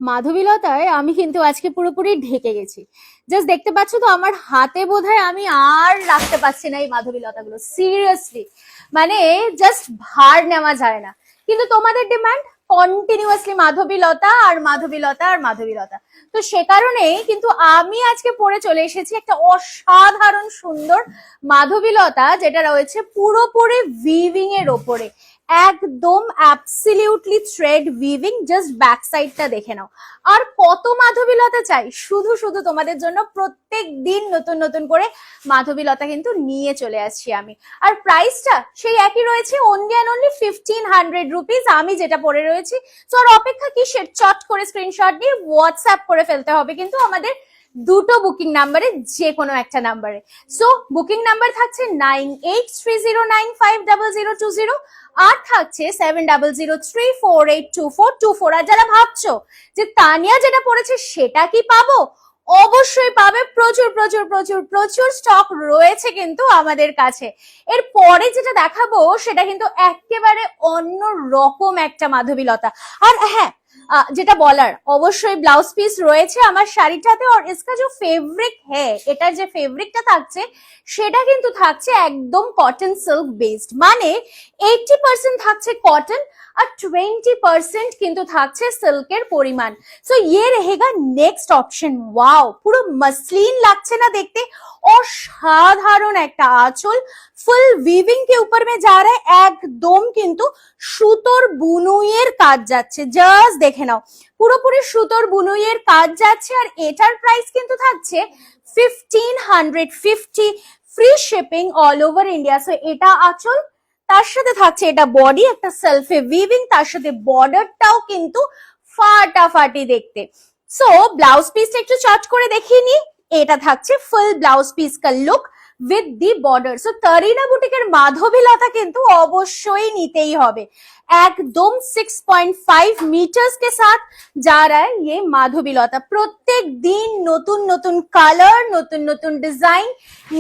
মাধবীলতায় আমি কিন্তু আজকে পুরোপুরি ঢেকে গেছি। জাস্ট দেখতে পাচ্ছ তো আমার হাতে বোধহয় আমি আর রাখতে পারছি না এই মাধবীলতাগুলো, সিরিয়াসলি মানে জাস্ট ভার নেওয়া যায় না। কিন্তু তোমাদের ডিমান্ড কন্টিনিউয়াসলি মাধবীলতা আর মাধবীলতা আর মাধবীলতা, তো সে কারণেই কিন্তু আমি আজকে পরে চলে এসেছি একটা অসাধারণ সুন্দর মাধবীলতা, যেটা রয়েছে পুরোপুরি উইভিং এর ওপরে, একদম absolutely thread weaving. Just back সাইডটা দেখে নাও। আর কত মাধবীলতা চাই, শুধু শুধু তোমাদের জন্য প্রত্যেক দিন নতুন নতুন করে মাধবীলতা কিন্তু নিয়ে চলে আসছি আমি। আর প্রাইসটা সেই একই রয়েছে, অনলি অ্যান্ড অনলি 1500 রুপিস। আমি যেটা পরে রয়েছি, তো আর অপেক্ষা কিসের, চট করে স্ক্রিনশট দিয়ে হোয়াটসঅ্যাপ করে ফেলতে হবে কিন্তু আমাদের দুটো বুকিং নাম্বারে, যে কোনো একটা নাম্বারে। সো বুকিং নাম্বার থাকছে 9830950020 আর থাকছে 7003482424। আর যারা ভাবছো যে তানিয়া যেটা পড়েছে সেটা কি পাবো, অবশ্যই পাবে। প্রচুর প্রচুর প্রচুর প্রচুর স্টক রয়েছে কিন্তু আমাদের কাছে। এর পরে যেটা দেখাবো সেটা কিন্তু একেবারে অন্য রকম একটা মাধবীলতা। আর হ্যাঁ, যেটা বলার, অবশ্যই ব্লাউজ পিস রয়েছে আমার শাড়িটাতে। আর इसका जो ফেব্রিক হ্যাঁ, এটার যে ফেব্রিকটা থাকছে সেটা কিন্তু থাকছে একদম কটন সিল্ক বেসড, মানে 80% থাকছে কটন আর 20% কিন্তু থাকছে সিল্কের পরিমাণ। সো ये रहेगा নেক্সট অপশন। ওয়াও, পুরো মসলিন লাগছে না দেখতে? অসাধারণ একটা আঁচল, ফুল উইভিং के ऊपर में जा रहा है, একদম কিন্তু সুতোর বুনুইয়ের কাজ যাচ্ছে। জাস্ট দেখে নাও, পুরোপুরি সুতোর বুনুইয়ের কাজ যাচ্ছে। আর এটার প্রাইস কিন্তু থাকছে 1550, free shipping all over India. So এটা আঁচল, তার সাথে থাকছে এটা বডি, একটা সেলফে উইভিং, তার সাথে বর্ডারটাও কিন্তু ফাটাফাটি দেখতে। সো ব্লাউজ পিসটা একটু চট করে দেখিয়ে নি। এটা থাকছে ফুল ব্লাউজ পিস কা look with the border. So Tarina বুটিকের মাধবীলতা কিন্তু অবশ্যই নিতেই হবে। একদম 6.5 মিটার্স के साथ जा रहा है ये মাধবীলতা। প্রত্যেক দিন নতুন নতুন কালার, নতুন নতুন ডিজাইন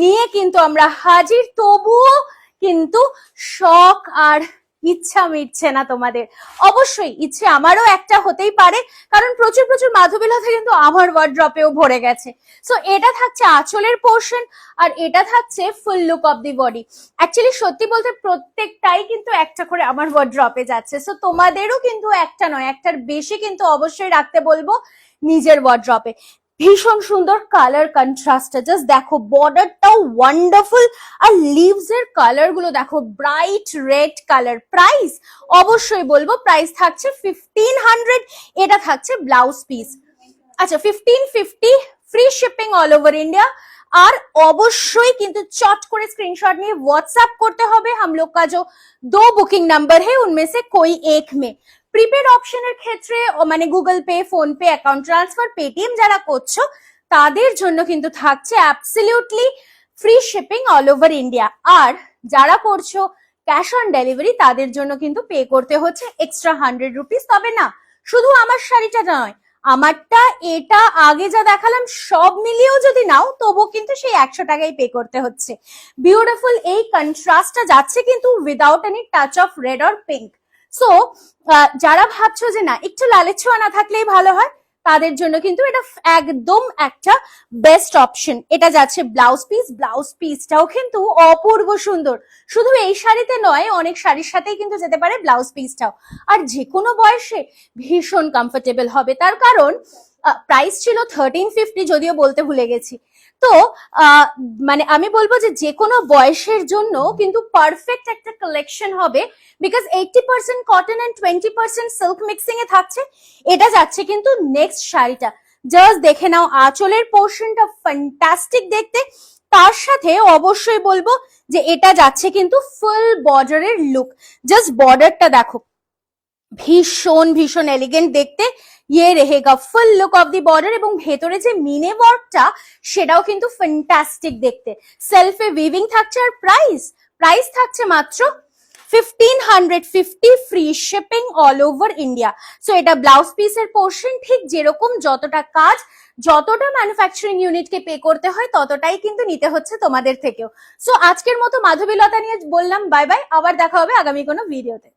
নিয়ে কিন্তু আমরা হাজির। তবুও কিন্তু শখ আর ইচ্ছা মিটছে না তোমাদের। অবশ্যই ইচ্ছে আমারও একটা হতেই পারে, কারণ প্রচুর প্রচুর মাধবীলতা কিন্তু আমার ওয়ার্ড্রপেও ভরে গেছে। সো এটা থাকছে আঁচলের পোর্শন, আর এটা থাকছে ফুল look of the body. Actually সত্যি বলতে প্রত্যেকটাই কিন্তু একটা করে আমার ওয়ার্ড্রপে যাচ্ছে। সো তোমাদেরও কিন্তু একটা নয়, একটার বেশি কিন্তু অবশ্যই রাখতে বলবো নিজের ওয়ার্ড্রপে। ভীষণ সুন্দর কালার কন্ট্রাস্ট, জাস্ট দেখো বর্ডারটাও ওয়ান্ডারফুল। আর লিভস এর কালার গুলো দেখো, ব্রাইট রেড কালার। প্রাইস অবশ্যই বলবো, প্রাইস থাকছে 1500। এটা থাকছে ব্লাউজ পিস। আচ্ছা, 1550, free shipping all over India. আর অবশ্যই কিন্তু চট করে স্ক্রিনশট নিয়ে व्हाट्सएप করতে হবে। हम लोग का जो 2 बुकिंग नंबर है उनमें से कोई एक में। প্রিপেড অপশনের ক্ষেত্রে মানে Google Pay, PhonePe, account transfer, Paytm যারা করছো তাদের জন্য কিন্তু থাকছে absolutely free shipping all over India. আর যারা করছো ক্যাশ অন ডেলিভারি তাদের জন্য কিন্তু পে করতে হচ্ছে এক্সট্রা 100 রুপিস। তবে না, শুধু আমার শাড়িটা নয়, আমারটা এটা আগে যা দেখালাম সব মিলিয়েও যদি নাও তবুও কিন্তু সেই 100 টাকাই পে করতে হচ্ছে। বিউটিফুল এই কন্ট্রাস্টটা যাচ্ছে কিন্তু without any touch of red or pink. So যারা ভাবছো যে না একটু লালের ছোঁয়া না থাকলেই ভালো হয়, তাদের জন্য কিন্তু এটা একদম একটা বেস্ট অপশন। এটা যাচ্ছে ব্লাউজ পিস, ব্লাউজ পিসটাও কিন্তু অপূর্ব সুন্দর। শুধু এই শাড়িতে নয়, অনেক শাড়ির সাথেই কিন্তু যেতে পারে ব্লাউজ পিসটাও। আর যে কোনো বয়সে ভীষণ কমফোর্টেবল হবে, তার কারণ প্রাইস ছিল 1350, যদিও বলতে ভুলে গেছি। তো মানে আমি বলবো যে কোনো বয়সের জন্য কিন্তু পারফেক্ট একটা কালেকশন হবে, because 80% cotton and 20% silk mixing এ থাকছে। এটা যাচ্ছে কিন্তু নেক্সট শাড়িটা, জাস্ট দেখে নাও আঁচলের পোর্শনটা ফ্যান্টাস্টিক দেখতে। তার সাথে অবশ্যই বলবো যে এটা যাচ্ছে কিন্তু ফুল বর্ডারের লুক। জাস্ট বর্ডারটা দেখো, ভীষণ ভীষণ এলিগেন্ট দেখতে। ये रहेगा ফুল লুক অফ দি বর্ডার, এবং ভেতরে যে মিনে ওয়ার্কটা সেটাও কিন্তু ফ্যান্টাস্টিক দেখতে। সেলফে উইভিং থাকছে। আর প্রাইস থাকছে মাত্র 1550, free shipping all over India. So এটা ব্লাউজ পিসের পোর্শন, ঠিক যেরকম যতটা কাজ, যতটা ম্যানুফ্যাকচারিং ইউনিটকে পে করতে হয় ততটাই কিন্তু নিতে হচ্ছে তোমাদের থেকেও। সো আজকের মতো মাধবীলতা নিয়ে বললাম বাই বাই, আবার দেখা হবে আগামী কোনো ভিডিওতে।